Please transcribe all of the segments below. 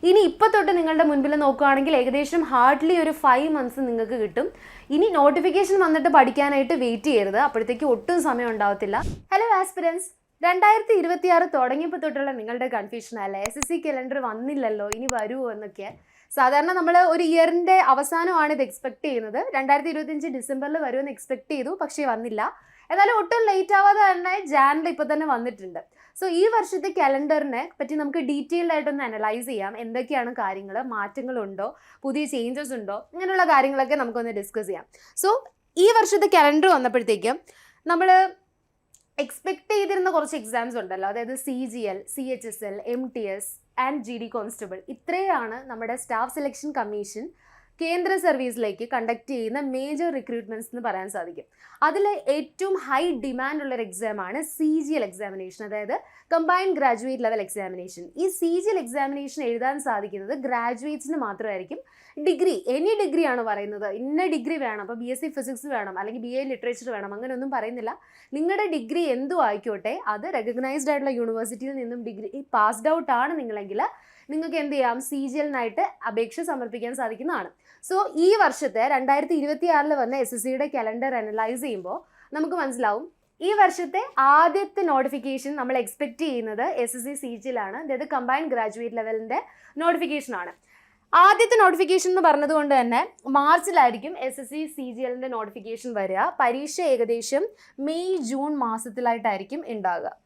ഇനി ഇപ്പോൾ തൊട്ട് നിങ്ങളുടെ മുൻപിൽ നോക്കുകയാണെങ്കിൽ ഏകദേശം ഹാർഡ്ലി ഒരു 5 months നിങ്ങൾക്ക് കിട്ടും. ഇനി നോട്ടിഫിക്കേഷൻ വന്നിട്ട് പഠിക്കാനായിട്ട് വെയിറ്റ് ചെയ്യരുത്, അപ്പോഴത്തേക്ക് ഒട്ടും സമയം ഉണ്ടാവത്തില്ല. ഹലോ ആസ്പിരൻസ്, 2026 തുടങ്ങിയപ്പോൾ തൊട്ടുള്ള നിങ്ങളുടെ കൺഫ്യൂഷൻ അല്ലേ, SSC കലണ്ടർ വന്നില്ലല്ലോ ഇനി വരുമോ എന്നൊക്കെ. സാധാരണ നമ്മൾ ഒരു ഇയറിൻ്റെ അവസാനമാണ് ഇത് എക്സ്പെക്ട് ചെയ്യുന്നത്. 2025 ഡിസംബറിൽ വരുമെന്ന് എക്സ്പെക്ട് ചെയ്തു, പക്ഷേ വന്നില്ല. എന്നാലും ഒട്ടും ലേറ്റ് ആവാതെ തന്നെ ജാനിൽ ഇപ്പോൾ തന്നെ വന്നിട്ടുണ്ട്. സോ ഈ വർഷത്തെ കലണ്ടറിനെ പറ്റി നമുക്ക് ഡീറ്റെയിൽഡ് ആയിട്ടൊന്ന് അനലൈസ് ചെയ്യാം. എന്തൊക്കെയാണ് കാര്യങ്ങൾ, മാറ്റങ്ങളുണ്ടോ, പുതിയ ചേഞ്ചസ് ഉണ്ടോ, ഇങ്ങനെയുള്ള കാര്യങ്ങളൊക്കെ നമുക്കൊന്ന് ഡിസ്കസ് ചെയ്യാം. സോ ഈ വർഷത്തെ കലണ്ടർ വന്നപ്പോഴത്തേക്കും നമ്മൾ എക്സ്പെക്ട് ചെയ്തിരുന്ന കുറച്ച് എക്സാംസ് ഉണ്ടല്ലോ, അതായത് CGL, CHSL, MTS and GD constable. ഇത്രയാണ് നമ്മുടെ സ്റ്റാഫ് സെലക്ഷൻ കമ്മീഷൻ കേന്ദ്ര സർവീസിലേക്ക് കണ്ടക്ട് ചെയ്യുന്ന മേജർ റിക്രൂട്ട്മെൻറ്റ്സ് എന്ന് പറയാൻ സാധിക്കും. അതിൽ ഏറ്റവും ഹൈ ഡിമാൻഡ് ഉള്ളൊരു എക്സാമാണ് CGL എക്സാമിനേഷൻ, അതായത് കമ്പൈൻഡ് ഗ്രാജുവേറ്റ് ലെവൽ എക്സാമിനേഷൻ. ഈ CGL എക്സാമിനേഷൻ എഴുതാൻ സാധിക്കുന്നത് ഗ്രാജുവേറ്റ്സിന് മാത്രമായിരിക്കും. ഡിഗ്രി, എനി ഡിഗ്രി ആണ് പറയുന്നത്, ഇന്ന ഡിഗ്രി വേണം, അപ്പോൾ BSc ഫിസിക്സ് വേണം അല്ലെങ്കിൽ BA ലിറ്ററേച്ചർ വേണം, അങ്ങനെയൊന്നും പറയുന്നില്ല. നിങ്ങളുടെ ഡിഗ്രി എന്തും ആയിക്കോട്ടെ, അത് റെക്കഗ്നൈസ്ഡ് ആയിട്ടുള്ള യൂണിവേഴ്സിറ്റിയിൽ നിന്നും ഡിഗ്രി പാസ്ഡ് ഔട്ട് ആണ് നിങ്ങളെങ്കിൽ നിങ്ങൾക്ക് എന്ത് ചെയ്യാം, CGL-നായിട്ട് അപേക്ഷ സമർപ്പിക്കാൻ സാധിക്കുന്നതാണ്. സോ ഈ വർഷത്തെ 2026 വന്ന SSCയുടെ കലണ്ടർ അനലൈസ് ചെയ്യുമ്പോൾ നമുക്ക് മനസ്സിലാവും, ഈ വർഷത്തെ ആദ്യത്തെ നോട്ടിഫിക്കേഷൻ നമ്മൾ എക്സ്പെക്ട് ചെയ്യുന്നത് SSC CGL-ആണ്, അതായത് കമ്പൈൻഡ് ഗ്രാജുവേറ്റ് ലെവലിൻ്റെ നോട്ടിഫിക്കേഷനാണ്. ആദ്യത്തെ നോട്ടിഫിക്കേഷൻ എന്ന് പറഞ്ഞതുകൊണ്ട് തന്നെ മാർച്ചിലായിരിക്കും SSC CGL-ൻ്റെ നോട്ടിഫിക്കേഷൻ വരിക. പരീക്ഷ ഏകദേശം മെയ് ജൂൺ മാസത്തിലായിട്ടായിരിക്കും ഉണ്ടാകുക.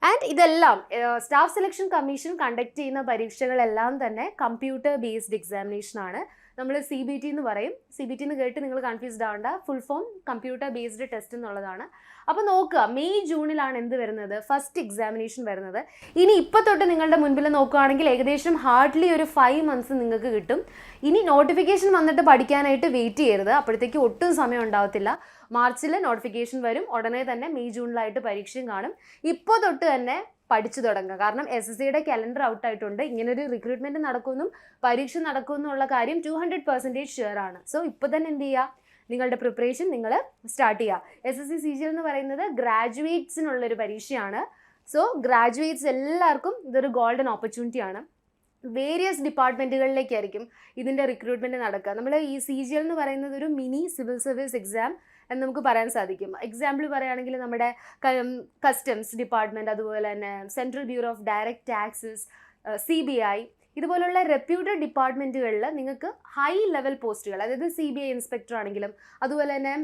ആൻഡ് ഇതെല്ലാം സ്റ്റാഫ് സെലക്ഷൻ കമ്മീഷൻ കണ്ടക്ട് ചെയ്യുന്ന പരീക്ഷകളെല്ലാം തന്നെ കമ്പ്യൂട്ടർ ബേസ്ഡ് എക്സാമിനേഷനാണ്. നമ്മൾ CBT എന്ന് പറയും. CBT എന്ന് കേട്ട് നിങ്ങൾ കൺഫ്യൂസ്ഡ് ആവേണ്ട, full form computer based test എന്നുള്ളതാണ്. അപ്പോൾ നോക്കുക, മെയ് ജൂണിലാണ് എന്ത് വരുന്നത്, ഫസ്റ്റ് എക്സാമിനേഷൻ വരുന്നത്. ഇനി ഇപ്പോൾ തൊട്ട് നിങ്ങളുടെ മുൻപിൽ നോക്കുകയാണെങ്കിൽ ഏകദേശം ഹാർഡ്ലി ഒരു 5 months നിങ്ങൾക്ക് കിട്ടും. ഇനി നോട്ടിഫിക്കേഷൻ വന്നിട്ട് പഠിക്കാനായിട്ട് വെയിറ്റ് ചെയ്യരുത്, അപ്പോഴത്തേക്ക് ഒട്ടും സമയം ഉണ്ടാവത്തില്ല. മാർച്ചിൽ നോട്ടിഫിക്കേഷൻ വരും, ഉടനെ തന്നെ മെയ് ജൂണിലായിട്ട് പരീക്ഷയും കാണും. ഇപ്പോൾ തൊട്ട് തന്നെ പഠിച്ചു തുടങ്ങുക, കാരണം SSCയുടെ കലണ്ടർ ഔട്ടായിട്ടുണ്ട്. ഇങ്ങനൊരു റിക്രൂട്ട്മെൻറ്റ് നടക്കുമെന്നും പരീക്ഷ നടക്കുമെന്നുള്ള കാര്യം 200% ഷുവർ ആണ്. സോ ഇപ്പോൾ തന്നെ എന്ത് ചെയ്യുക, നിങ്ങളുടെ പ്രിപ്പറേഷൻ നിങ്ങൾ സ്റ്റാർട്ട് ചെയ്യുക. SSC CGL എന്ന് പറയുന്നത് ഗ്രാജുവേറ്റ്സിനുള്ളൊരു പരീക്ഷയാണ്. സോ ഗ്രാജുവേറ്റ്സ് എല്ലാവർക്കും ഇതൊരു ഗോൾഡൻ ഓപ്പർച്യൂണിറ്റിയാണ്. വേരിയസ് ഡിപ്പാർട്ട്മെൻറ്റുകളിലേക്കായിരിക്കും ഇതിൻ്റെ റിക്രൂട്ട്മെൻറ്റ് നടക്കുക. നമ്മൾ ഈ CGL എന്ന് പറയുന്നത് ഒരു മിനി സിവിൽ സർവീസ് എക്സാം എന്ന് നമുക്ക് പറയാൻ സാധിക്കും. എക്സാമ്പിൾ പറയുകയാണെങ്കിൽ നമ്മുടെ കസ്റ്റംസ് ഡിപ്പാർട്ട്മെൻറ്റ്, അതുപോലെ തന്നെ central bureau of direct taxes, CBI, ഇതുപോലുള്ള റെപ്യൂട്ടഡ് ഡിപ്പാർട്ട്മെൻറ്റുകളിൽ നിങ്ങൾക്ക് ഹൈ ലെവൽ പോസ്റ്റുകൾ, അതായത് CBI ഇൻസ്പെക്ടർ ആണെങ്കിലും അതുപോലെ തന്നെ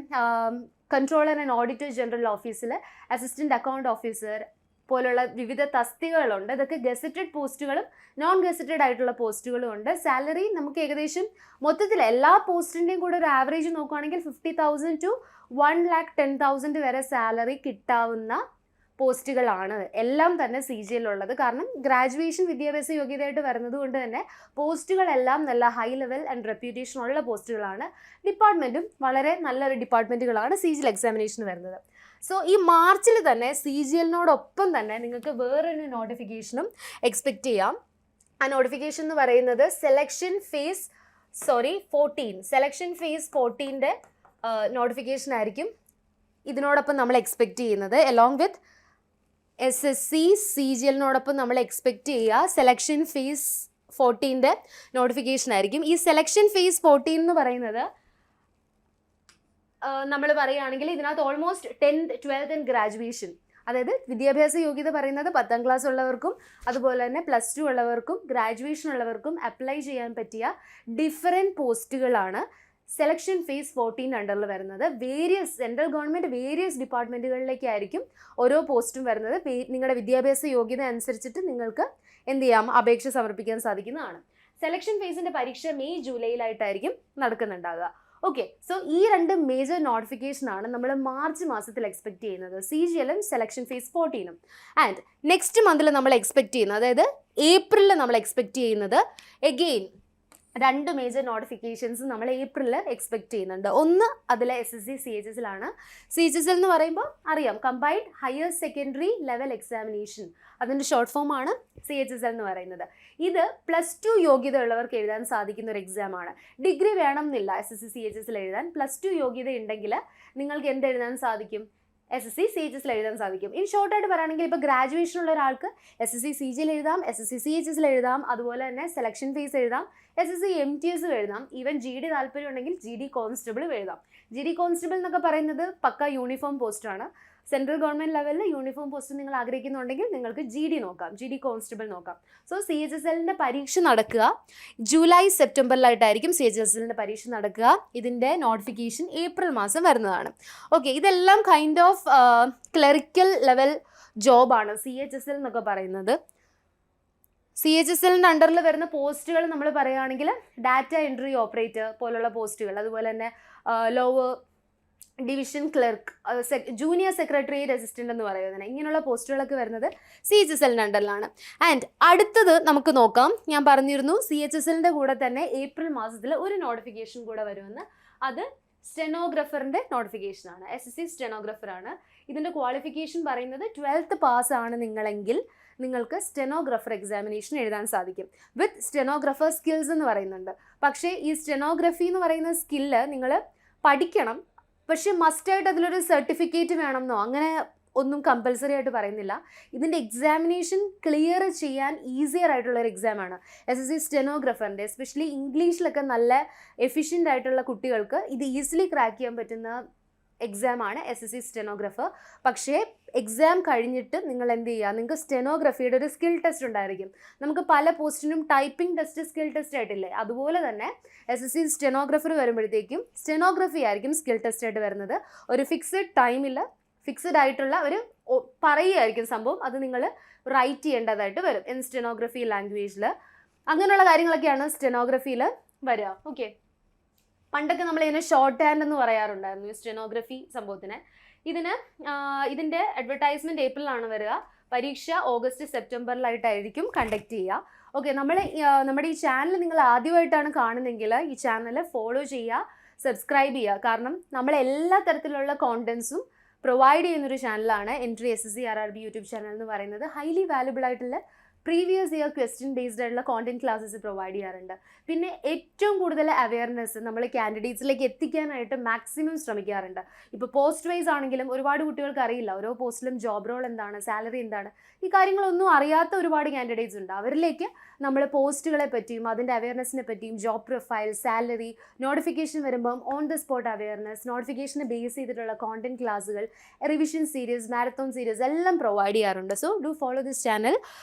കൺട്രോളർ ആൻഡ് ഓഡിറ്റർ ജനറൽ ഓഫീസിൽ അസിസ്റ്റൻറ്റ് അക്കൗണ്ട് ഓഫീസർ പോലുള്ള വിവിധ തസ്തികകളുണ്ട്. ഇതൊക്കെ ഗസറ്റഡ് പോസ്റ്റുകളും നോൺ ഗസറ്റഡ് ആയിട്ടുള്ള പോസ്റ്റുകളും ഉണ്ട്. സാലറി നമുക്ക് ഏകദേശം മൊത്തത്തിൽ എല്ലാ പോസ്റ്റിൻ്റെയും കൂടെ ഒരു ആവറേജ് നോക്കുകയാണെങ്കിൽ 50,000 to 1,10,000 വരെ സാലറി കിട്ടാവുന്ന പോസ്റ്റുകളാണ് എല്ലാം തന്നെ CGL ഉള്ളത്. കാരണം ഗ്രാജുവേഷൻ വിദ്യാഭ്യാസ യോഗ്യതയായിട്ട് വരുന്നത് കൊണ്ട് തന്നെ പോസ്റ്റുകളെല്ലാം നല്ല ഹൈ ലെവൽ ആൻഡ് റെപ്യൂട്ടേഷൻ ഉള്ള പോസ്റ്റുകളാണ്. ഡിപ്പാർട്ട്മെൻറ്റും വളരെ നല്ലൊരു ഡിപ്പാർട്ട്മെൻറ്റുകളാണ് CGL എക്സാമിനേഷന് വരുന്നത്. സോ ഈ മാർച്ചിൽ തന്നെ CGL-നോടൊപ്പം തന്നെ നിങ്ങൾക്ക് വേറൊരു നോട്ടിഫിക്കേഷനും എക്സ്പെക്റ്റ് ചെയ്യാം. ആ നോട്ടിഫിക്കേഷൻ എന്ന് പറയുന്നത് സെലക്ഷൻ ഫേസ് 14ൻ്റെ നോട്ടിഫിക്കേഷൻ ആയിരിക്കും ഇതിനോടൊപ്പം നമ്മൾ എക്സ്പെക്റ്റ് ചെയ്യുന്നത്. അലോങ് വിത്ത് SSC CGL-നോടൊപ്പം നമ്മൾ എക്സ്പെക്റ്റ് ചെയ്യുക സെലക്ഷൻ ഫേസ് 14ൻ്റെ നോട്ടിഫിക്കേഷൻ ആയിരിക്കും. ഈ സെലക്ഷൻ ഫേസ് 14 എന്ന് പറയുന്നത് നമ്മൾ പറയുകയാണെങ്കിൽ ഇതിനകത്ത് almost 10th 12th and graduation, അതായത് വിദ്യാഭ്യാസ യോഗ്യത പറയുന്നത് 10ാം ക്ലാസ് ഉള്ളവർക്കും അതുപോലെ തന്നെ +2 ഉള്ളവർക്കും ഗ്രാജുവേഷൻ ഉള്ളവർക്കും അപ്ലൈ ചെയ്യാൻ പറ്റിയ ഡിഫറെൻറ്റ് പോസ്റ്റുകളാണ് സെലക്ഷൻ ഫേസ് 14 അണ്ടറിൽ വരുന്നത്. വേരിയസ് സെൻട്രൽ ഗവൺമെൻറ് വേരിയസ് ഡിപ്പാർട്ട്മെൻറ്റുകളിലേക്കായിരിക്കും ഓരോ പോസ്റ്റും വരുന്നത്. നിങ്ങളുടെ വിദ്യാഭ്യാസ യോഗ്യത അനുസരിച്ചിട്ട് നിങ്ങൾക്ക് എന്ത് ചെയ്യാം, അപേക്ഷ സമർപ്പിക്കാൻ സാധിക്കുന്നതാണ്. സെലക്ഷൻ ഫേസിൻ്റെ പരീക്ഷ മെയ് ജൂലൈയിലായിട്ടായിരിക്കും നടക്കുന്നുണ്ടാകുക. ഓക്കെ, സോ ഈ 2 മേജർ നോട്ടിഫിക്കേഷനാണ് നമ്മൾ മാർച്ച് മാസത്തിൽ എക്സ്പെക്ട് ചെയ്യുന്നത്, CGL-ഉം സെലക്ഷൻ ഫേസ് 14-ഉം. ആൻഡ് നെക്സ്റ്റ് മന്തിൽ നമ്മൾ എക്സ്പെക്ട് ചെയ്യുന്നത്, അതായത് ഏപ്രിലിൽ നമ്മൾ എക്സ്പെക്ട് ചെയ്യുന്നത് എഗെയിൻ 2 മേജർ നോട്ടിഫിക്കേഷൻസ് നമ്മൾ ഏപ്രിലിൽ എക്സ്പെക്ട് ചെയ്യുന്നുണ്ട്. ഒന്ന് അതിൽ SSC CHSL-ആണ്. CHSL എന്ന് പറയുമ്പോൾ അറിയാം, combined higher secondary level examination, അതിൻ്റെ ഷോർട്ട് ഫോമാണ് CHSL എന്ന് പറയുന്നത്. ഇത് +2 യോഗ്യത ഉള്ളവർക്ക് എഴുതാൻ സാധിക്കുന്ന ഒരു എക്സാമാണ്. ഡിഗ്രി വേണം എന്നില്ല SSC CHSL എഴുതാൻ. +2 യോഗ്യത ഉണ്ടെങ്കിൽ നിങ്ങൾക്ക് എന്ത് എഴുതാൻ സാധിക്കും, SSC CHS എഴുതാൻ സാധിക്കും. ഇനി ഷോർട്ടായിട്ട് പറയുകയാണെങ്കിൽ ഇപ്പോൾ ഗ്രാജുവേഷൻ ഉള്ള ഒരാൾക്ക് SSC CGL എഴുതാം, SSC CHS എഴുതാം, അതുപോലെ തന്നെ സെലക്ഷൻ ഫേസ് എഴുതാം, SSC MTS എഴുതാം, ഈവൻ GD താല്പര്യം ഉണ്ടെങ്കിൽ GD കോൺസ്റ്റബിൾ എഴുതാം. GD കോൺസ്റ്റബിൾ എന്നൊക്കെ പറയുന്നത് പക്ക യൂണിഫോം പോസ്റ്റാണ്. സെൻട്രൽ ഗവൺമെൻറ് ലെവലിൽ യൂണിഫോം പോസ്റ്റ് നിങ്ങൾ ആഗ്രഹിക്കുന്നുണ്ടെങ്കിൽ നിങ്ങൾക്ക് GD നോക്കാം, GD കോൺസ്റ്റബിൾ നോക്കാം. സോ CHSLൻ്റെ പരീക്ഷ നടക്കുക ജൂലൈ സെപ്റ്റംബറിലായിട്ടായിരിക്കും CHSLൻ്റെ പരീക്ഷ നടക്കുക. ഇതിൻ്റെ നോട്ടിഫിക്കേഷൻ ഏപ്രിൽ മാസം വരുന്നതാണ്. ഓക്കെ, ഇതെല്ലാം കൈൻഡ് ഓഫ് ക്ലറിക്കൽ ലെവൽ ജോബാണ് CHSL എന്നൊക്കെ പറയുന്നത്. CHSLൻ്റെ അണ്ടറിൽ വരുന്ന പോസ്റ്റുകൾ നമ്മൾ പറയുകയാണെങ്കിൽ ഡാറ്റ എൻട്രി ഓപ്പറേറ്റർ പോലുള്ള പോസ്റ്റുകൾ, അതുപോലെ തന്നെ lower division clerk, junior secretariat assistant എന്ന് പറയുന്നത്, ഇങ്ങനെയുള്ള പോസ്റ്റുകളൊക്കെ വരുന്നത് CHSLൻ്റെ അണ്ടറിലാണ്. ആൻഡ് അടുത്തത് നമുക്ക് നോക്കാം. ഞാൻ പറഞ്ഞിരുന്നു CHSLൻ്റെ കൂടെ തന്നെ ഏപ്രിൽ മാസത്തിൽ ഒരു നോട്ടിഫിക്കേഷൻ കൂടെ വരുമെന്ന്. അത് സ്റ്റെനോഗ്രാഫറിൻ്റെ നോട്ടിഫിക്കേഷനാണ്. SSC സ്റ്റെനോഗ്രാഫറാണ്. ഇതിൻ്റെ ക്വാളിഫിക്കേഷൻ പറയുന്നത് 12th പാസ്സാണ് നിങ്ങളെങ്കിൽ നിങ്ങൾക്ക് സ്റ്റെനോഗ്രാഫർ എക്സാമിനേഷൻ എഴുതാൻ സാധിക്കും. വിത്ത് സ്റ്റെനോഗ്രാഫർ സ്കിൽസ് എന്ന് പറയുന്നുണ്ട്. പക്ഷേ ഈ സ്റ്റെനോഗ്രഫി എന്ന് പറയുന്ന സ്കില്ല് നിങ്ങൾ പഠിക്കണം. പക്ഷേ മസ്റ്റായിട്ട് അതിലൊരു സർട്ടിഫിക്കറ്റ് വേണമെന്നോ അങ്ങനെ ഒന്നും കമ്പൽസറി ആയിട്ട് പറയുന്നില്ല. ഇതിൻ്റെ എക്സാമിനേഷൻ ക്ലിയർ ചെയ്യാൻ ഈസിയർ ആയിട്ടുള്ളൊരു എക്സാമാണ് SSC സ്റ്റെനോഗ്രാഫറിൻ്റെ. എസ്പെഷ്യലി ഇംഗ്ലീഷിലൊക്കെ നല്ല എഫിഷ്യൻ്റ് ആയിട്ടുള്ള കുട്ടികൾക്ക് ഇത് ഈസിലി ക്രാക്ക് ചെയ്യാൻ പറ്റുന്ന എക്സാമാണ് SSC സ്റ്റെനോഗ്രാഫർ. പക്ഷേ എക്സാം കഴിഞ്ഞിട്ട് നിങ്ങൾ എന്ത് ചെയ്യുക, നിങ്ങൾക്ക് സ്റ്റെനോഗ്രഫിയുടെ ഒരു സ്കിൽ ടെസ്റ്റ് ഉണ്ടായിരിക്കും. നമുക്ക് പല പോസ്റ്റിനും ടൈപ്പിംഗ് ടെസ്റ്റ് സ്കിൽ ടെസ്റ്റ് ആയിട്ടില്ലേ, അതുപോലെ തന്നെ SSC സ്റ്റെനോഗ്രാഫർ വരുമ്പോഴത്തേക്കും സ്റ്റെനോഗ്രഫി ആയിരിക്കും സ്കിൽ ടെസ്റ്റ് ആയിട്ട് വരുന്നത്. ഒരു ഫിക്സഡ് ടൈമിൽ ഫിക്സഡ് ആയിട്ടുള്ള ഒരു പറയുകയായിരിക്കും സംഭവം, അത് നിങ്ങൾ റൈറ്റ് ചെയ്യേണ്ടതായിട്ട് വരും ഇൻ സ്റ്റെനോഗ്രഫി ലാംഗ്വേജിൽ. അങ്ങനെയുള്ള കാര്യങ്ങളൊക്കെയാണ് സ്റ്റെനോഗ്രഫിയിൽ വരിക. ഓക്കെ, പണ്ടൊക്കെ നമ്മൾ ഇതിനെ ഷോർട്ട് ഹാൻഡ് എന്ന് പറയാറുണ്ടായിരുന്നു ഈ സ്റ്റെനോഗ്രഫി സംഭവത്തിന്. ഇതിൻ്റെ അഡ്വർടൈസ്മെൻറ്റ് ഏപ്രിലാണ് വരിക. പരീക്ഷ ഓഗസ്റ്റ് സെപ്റ്റംബറിലായിട്ടായിരിക്കും കണ്ടക്ട് ചെയ്യുക. ഓക്കെ, നമ്മുടെ ഈ ചാനൽ നിങ്ങൾ ആദ്യമായിട്ടാണ് കാണുന്നതെങ്കിൽ ഈ ചാനൽ ഫോളോ ചെയ്യുക, സബ്സ്ക്രൈബ് ചെയ്യുക. കാരണം നമ്മൾ എല്ലാ തരത്തിലുള്ള കോണ്ടൻസും പ്രൊവൈഡ് ചെയ്യുന്നൊരു ചാനലാണ് entry SSC RRB YouTube channel എന്ന് പറയുന്നത്. ഹൈലി വാല്യുബിൾ ആയിട്ടുള്ള പ്രീവിയസ് ഇയർ ക്വസ്റ്റ്യൻ ബേസ്ഡ് ആയിട്ടുള്ള കോണ്ടന്റ് ക്ലാസ്സസ് പ്രൊവൈഡ് ചെയ്യാറുണ്ട്. പിന്നെ ഏറ്റവും കൂടുതൽ അവയർനെസ് നമ്മൾ കാൻഡിഡേറ്റ്സിലേക്ക് എത്തിക്കാനായിട്ട് മാക്സിമം ശ്രമിക്കാറുണ്ട്. ഇപ്പോൾ പോസ്റ്റ് വൈസ് ആണെങ്കിലും ഒരുപാട് കുട്ടികൾക്ക് അറിയില്ല ഓരോ പോസ്റ്റിലും ജോബ് റോൾ എന്താണ്, സാലറി എന്താണ്, ഈ കാര്യങ്ങളൊന്നും അറിയാത്ത ഒരുപാട് കാൻഡിഡേറ്റ്സ് ഉണ്ട്. അവരിലേക്ക് നമ്മൾ പോസ്റ്റുകളെ പറ്റിയും അതിൻ്റെ അവയർനെസ്സിനെ പറ്റിയും ജോബ് പ്രൊഫൈൽ, സാലറി, നോട്ടിഫിക്കേഷൻ വരുമ്പം ഓൺ ദ സ്പോട്ട് അവയർനെസ്, നോട്ടിഫിക്കേഷനെ ബേസ് ചെയ്തിട്ടുള്ള കോണ്ടന്റ് ക്ലാസ്സുകൾ, റിവിഷൻ സീരീസ്, മാരത്തോൺ സീരീസ് എല്ലാം പ്രൊവൈഡ് ചെയ്യാറുണ്ട്. So do follow this channel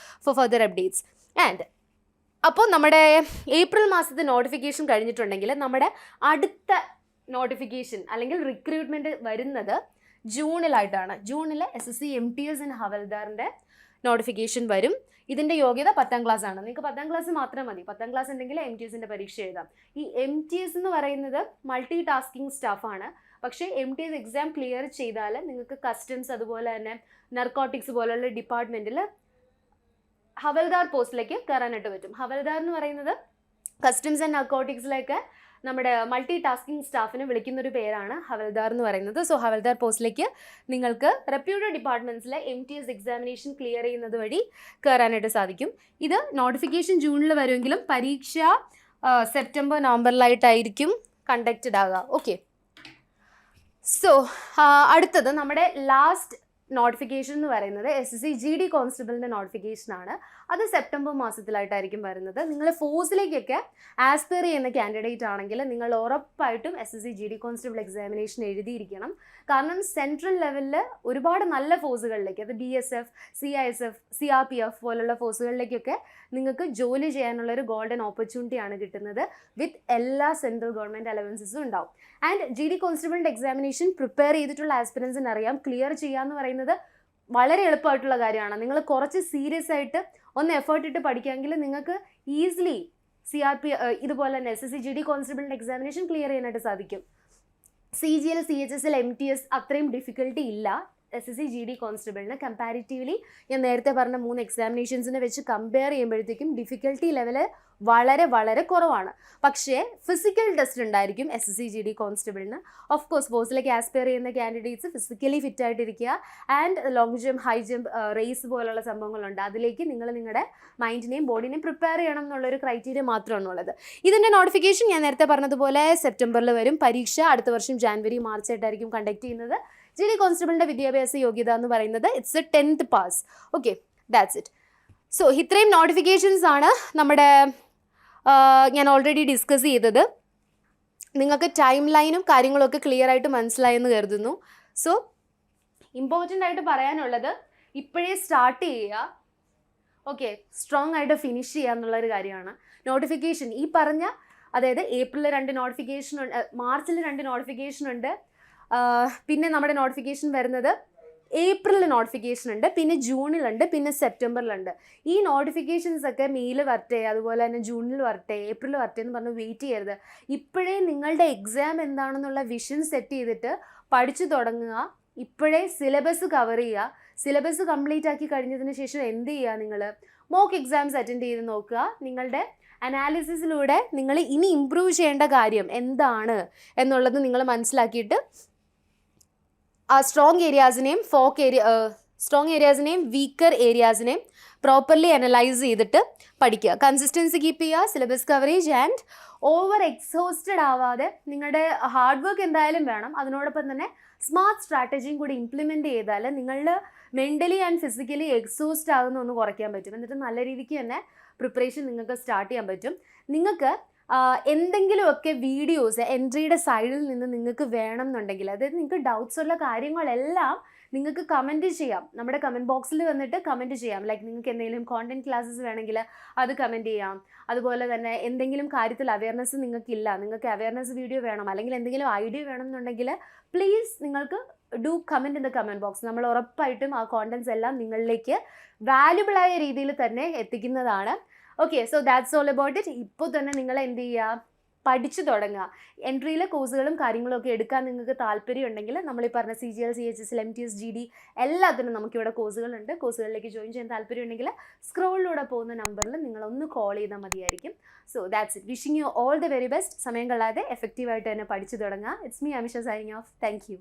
for further updates. And അപ്പോൾ നമ്മുടെ ഏപ്രിൽ മാസത്തെ നോട്ടിഫിക്കേഷൻ കഴിഞ്ഞിട്ടുണ്ടെങ്കിൽ നമ്മുടെ അടുത്ത നോട്ടിഫിക്കേഷൻ അല്ലെങ്കിൽ റിക്രൂട്ട്മെൻറ്റ് വരുന്നത് ജൂണിലായിട്ടാണ്. ജൂണിൽ SSC MTS ആൻഡ് ഹവൽദാറിൻ്റെ നോട്ടിഫിക്കേഷൻ വരും. ഇതിൻ്റെ യോഗ്യത 10ാം ക്ലാസ് ആണ്. നിങ്ങൾക്ക് 10ാം ക്ലാസ് മാത്രം മതി. 10ാം ക്ലാസ് ഉണ്ടെങ്കിൽ MTSൻ്റെ പരീക്ഷ എഴുതാം. ഈ MTS എന്ന് പറയുന്നത് മൾട്ടി ടാസ്കിങ് സ്റ്റാഫാണ്. പക്ഷേ MTS എക്സാം ക്ലിയർ ചെയ്താൽ നിങ്ങൾക്ക് കസ്റ്റംസ് അതുപോലെ തന്നെ നർക്കോട്ടിക്സ് പോലുള്ള ഡിപ്പാർട്ട്മെൻറ്റിൽ ഹവൽദാർ പോസ്റ്റിലേക്ക് കയറാനായിട്ട് പറ്റും. ഹവൽദാർ എന്ന് പറയുന്നത് കസ്റ്റംസ് ആൻഡ് നർക്കോട്ടിക്സിലേക്ക് നമ്മുടെ മൾട്ടി ടാസ്കിങ് സ്റ്റാഫിനെ വിളിക്കുന്നൊരു പേരാണ് ഹവൽദാർ എന്ന് പറയുന്നത്. സോ ഹവൽദാർ പോസ്റ്റിലേക്ക് നിങ്ങൾക്ക് റെപ്യൂട്ടഡ് ഡിപ്പാർട്ട്മെൻറ്റ്സിലെ MTS എക്സാമിനേഷൻ ക്ലിയർ ചെയ്യുന്നത് വഴി കയറാനായിട്ട് സാധിക്കും. ഇത് നോട്ടിഫിക്കേഷൻ ജൂണിൽ വരുമെങ്കിലും പരീക്ഷ സെപ്റ്റംബർ നവംബറിലായിട്ടായിരിക്കും കണ്ടക്റ്റഡ് ആകുക. ഓക്കെ, സോ അടുത്തത് നമ്മുടെ ലാസ്റ്റ് നോട്ടിഫിക്കേഷൻ എന്ന് പറയുന്നത് SSC GD കോൺസ്റ്റബിളിൻ്റെ നോട്ടിഫിക്കേഷനാണ്. അത് സെപ്റ്റംബർ മാസത്തിലായിട്ടായിരിക്കും വരുന്നത്. നിങ്ങൾ ഫോഴ്സിലേക്കൊക്കെ ആസ്പയർ ചെയ്യുന്ന കാൻഡിഡേറ്റ് ആണെങ്കിൽ നിങ്ങൾ ഉറപ്പായിട്ടും SSC GD കോൺസ്റ്റബിൾ എക്സാമിനേഷൻ എഴുതിയിരിക്കണം. കാരണം സെൻട്രൽ ലെവലിൽ ഒരുപാട് നല്ല ഫോഴ്സുകളിലേക്ക്, അത് BSF, CISF, CRPF പോലുള്ള ഫോഴ്സുകളിലേക്കൊക്കെ നിങ്ങൾക്ക് ജോലി ചെയ്യാനുള്ളൊരു ഗോൾഡൻ ഓപ്പർച്യൂണിറ്റിയാണ് കിട്ടുന്നത്. വിത്ത് എല്ലാ സെൻട്രൽ ഗവൺമെൻറ് അലവൻസസും ഉണ്ടാവും. ആൻഡ് GD കോൺസ്റ്റബിളിൻ്റെ എക്സാമിനേഷൻ പ്രിപ്പയർ ചെയ്തിട്ടുള്ള ആസ്പിറൻസിന് അറിയാം, ക്ലിയർ ചെയ്യുക എന്ന് പറയുന്നത് വളരെ എളുപ്പമായിട്ടുള്ള കാര്യമാണ്. നിങ്ങൾ കുറച്ച് സീരിയസ് ആയിട്ട് ഒന്ന് എഫേർട്ട് ഇട്ട് പഠിക്കാമെങ്കിൽ നിങ്ങൾക്ക് ഈസിലി ഇതുപോലെ തന്നെ SSC GD കോൺസ്റ്റബിളിൻ്റെ എക്സാമിനേഷൻ ക്ലിയർ ചെയ്യാനായിട്ട് സാധിക്കും. CGL, CHSL, MTS അത്രയും ഡിഫിക്കൽട്ടി ഇല്ല SSC GD കോൺസ്റ്റബിളിന്. കമ്പാരിറ്റീവ്ലി ഞാൻ നേരത്തെ പറഞ്ഞ 3 എക്സാമിനേഷൻസിനെ വെച്ച് കമ്പയർ ചെയ്യുമ്പോഴത്തേക്കും ഡിഫിക്കൽട്ടി ലെവല് വളരെ വളരെ കുറവാണ്. പക്ഷേ ഫിസിക്കൽ ടെസ്റ്റ് ഉണ്ടായിരിക്കും SSC GD കോൺസ്റ്റബിളിന്. ഓഫ് കോഴ്സ് ഫോഴ്സിലേക്ക് ആസ്പയർ ചെയ്യുന്ന കാൻഡിഡേറ്റ്സ് ഫിസിക്കലി ഫിറ്റ് ആയിട്ടിരിക്കുക. And long jump, high jump, race പോലുള്ള സംഭവങ്ങളുണ്ട്. അതിലേക്ക് നിങ്ങൾ നിങ്ങളുടെ മൈൻഡിനെയും ബോഡിനെയും പ്രിപ്പയർ ചെയ്യണം എന്നുള്ളൊരു ക്രൈറ്റീരിയ മാത്രമാണ് ഉള്ളത്. ഇതിൻ്റെ നോട്ടിഫിക്കേഷൻ ഞാൻ നേരത്തെ പറഞ്ഞതുപോലെ സെപ്റ്റംബറിൽ വരും. പരീക്ഷ അടുത്ത വർഷം ജാനുവരി, മാർച്ച് ആയിട്ടായിരിക്കും കണ്ടക്ട് ചെയ്യുന്നത്. ജി ഡി കോൺസ്റ്റബിളിൻ്റെ വിദ്യാഭ്യാസ യോഗ്യത എന്ന് പറയുന്നത് it's A 10th pass. Okay, that's it. So ഇത്രയും നോട്ടിഫിക്കേഷൻസ് ആണ് നമ്മുടെ ഞാൻ ഓൾറെഡി ഡിസ്കസ് ചെയ്തത്. നിങ്ങൾക്ക് ടൈം ലൈനും കാര്യങ്ങളൊക്കെ ക്ലിയർ ആയിട്ട് മനസ്സിലായെന്ന് കരുതുന്നു. സോ ഇമ്പോർട്ടൻ്റ് ആയിട്ട് പറയാനുള്ളത് ഇപ്പോഴേ സ്റ്റാർട്ട് ചെയ്യുക. ഓക്കെ, സ്ട്രോങ് ആയിട്ട് ഫിനിഷ് ചെയ്യുക എന്നുള്ളൊരു കാര്യമാണ്. നോട്ടിഫിക്കേഷൻ ഈ പറഞ്ഞ, അതായത് ഏപ്രിലിൽ 2 നോട്ടിഫിക്കേഷൻ ഉണ്ട്, മാർച്ചിൽ 2 നോട്ടിഫിക്കേഷൻ ഉണ്ട്, പിന്നെ നമ്മുടെ നോട്ടിഫിക്കേഷൻ വരുന്നത് ഏപ്രിലിൽ നോട്ടിഫിക്കേഷൻ ഉണ്ട്, പിന്നെ ജൂണിലുണ്ട്, പിന്നെ സെപ്റ്റംബറിലുണ്ട്. ഈ നോട്ടിഫിക്കേഷൻസ് ഒക്കെ മെയിൽ വരട്ടെ, അതുപോലെ തന്നെ ജൂണിൽ വരട്ടെ, ഏപ്രിൽ വരട്ടെ എന്ന് പറഞ്ഞ് വെയിറ്റ് ചെയ്യരുത്. ഇപ്പോഴേ നിങ്ങളുടെ എക്സാം എന്താണെന്നുള്ള വിഷൻ സെറ്റ് ചെയ്തിട്ട് പഠിച്ചു തുടങ്ങുക. ഇപ്പോഴേ സിലബസ് കവർ ചെയ്യുക. സിലബസ് കംപ്ലീറ്റ് ആക്കി കഴിഞ്ഞതിന് ശേഷം എന്ത് ചെയ്യുക, നിങ്ങൾ മോക്ക് എക്സാംസ് അറ്റൻഡ് ചെയ്ത് നോക്കുക. നിങ്ങളുടെ അനാലിസിസിലൂടെ നിങ്ങൾ ഇനി ഇമ്പ്രൂവ് ചെയ്യേണ്ട കാര്യം എന്താണ് എന്നുള്ളത് നിങ്ങൾ മനസ്സിലാക്കിയിട്ട് ആ സ്ട്രോങ് ഏരിയാസിനെയും വീക്കർ ഏരിയാസിനെയും പ്രോപ്പർലി അനലൈസ് ചെയ്തിട്ട് പഠിക്കുക. കൺസിസ്റ്റൻസി കീപ്പ് ചെയ്യുക, syllabus coverage and over exhausted ആവാതെ. നിങ്ങളുടെ ഹാർഡ് വർക്ക് എന്തായാലും വേണം, അതിനോടൊപ്പം തന്നെ സ്മാർട്ട് സ്ട്രാറ്റജിയും കൂടി ഇംപ്ലിമെൻറ്റ് ചെയ്താൽ നിങ്ങളിൽ മെൻ്റലി ആൻഡ് ഫിസിക്കലി എക്സോസ്റ്റ് ആകുന്ന ഒന്ന് കുറയ്ക്കാൻ പറ്റും. എന്നിട്ട് നല്ല രീതിക്ക് തന്നെ പ്രിപ്പറേഷൻ നിങ്ങൾക്ക് സ്റ്റാർട്ട് ചെയ്യാൻ പറ്റും. നിങ്ങൾക്ക് എന്തെങ്കിലുമൊക്കെ വീഡിയോസ് എൻട്രിയുടെ സൈഡിൽ നിന്ന് നിങ്ങൾക്ക് വേണം എന്നുണ്ടെങ്കിൽ, അതായത് നിങ്ങൾക്ക് ഡൗട്ട്സ് ഉള്ള കാര്യങ്ങളെല്ലാം നിങ്ങൾക്ക് കമൻറ്റ് ചെയ്യാം. നമ്മുടെ കമൻറ്റ് ബോക്സിൽ വന്നിട്ട് കമൻറ്റ് ചെയ്യാം. ലൈക്ക് നിങ്ങൾക്ക് എന്തെങ്കിലും കോണ്ടൻറ്റ് ക്ലാസ്സസ് വേണമെങ്കിൽ അത് കമൻറ്റ് ചെയ്യാം. അതുപോലെ തന്നെ എന്തെങ്കിലും കാര്യത്തിൽ അവയർനെസ് നിങ്ങൾക്കില്ല, നിങ്ങൾക്ക് അവയർനെസ് വീഡിയോ വേണം, അല്ലെങ്കിൽ എന്തെങ്കിലും ഐഡിയ വേണം എന്നുണ്ടെങ്കിൽ പ്ലീസ് നിങ്ങൾക്ക് do comment in the comment box. നമ്മൾ ഉറപ്പായിട്ടും ആ കോണ്ടൻറ്റ്സ് എല്ലാം നിങ്ങളിലേക്ക് വാല്യുബിളായ രീതിയിൽ തന്നെ എത്തിക്കുന്നതാണ്. Okay, so that's all about it. ഇപ്പോൾ തന്നെ നിങ്ങൾ എന്ത് ചെയ്യുക, പഠിച്ചു തുടങ്ങുക. എൻട്രിയിലെ കോഴ്സുകളും കാര്യങ്ങളൊക്കെ എടുക്കാൻ നിങ്ങൾക്ക് താല്പര്യം ഉണ്ടെങ്കിൽ നമ്മൾ ഈ പറഞ്ഞ CGL, CHS, MTS, GD എല്ലാത്തിനും നമുക്കിവിടെ കോഴ്സുകളുണ്ട്. കോഴ്സുകളിലേക്ക് ജോയിൻ ചെയ്യാൻ താല്പര്യം ഉണ്ടെങ്കിൽ സ്ക്രോളിലൂടെ പോകുന്ന നമ്പറിൽ നിങ്ങളൊന്ന് കോൾ ചെയ്താൽ മതിയായിരിക്കും. So that's it. Wishing you all the very best. സമയം കളയാതെ എഫക്റ്റീവായിട്ട് തന്നെ പഠിച്ചു തുടങ്ങുക. It's me Amisha signing off. Thank you.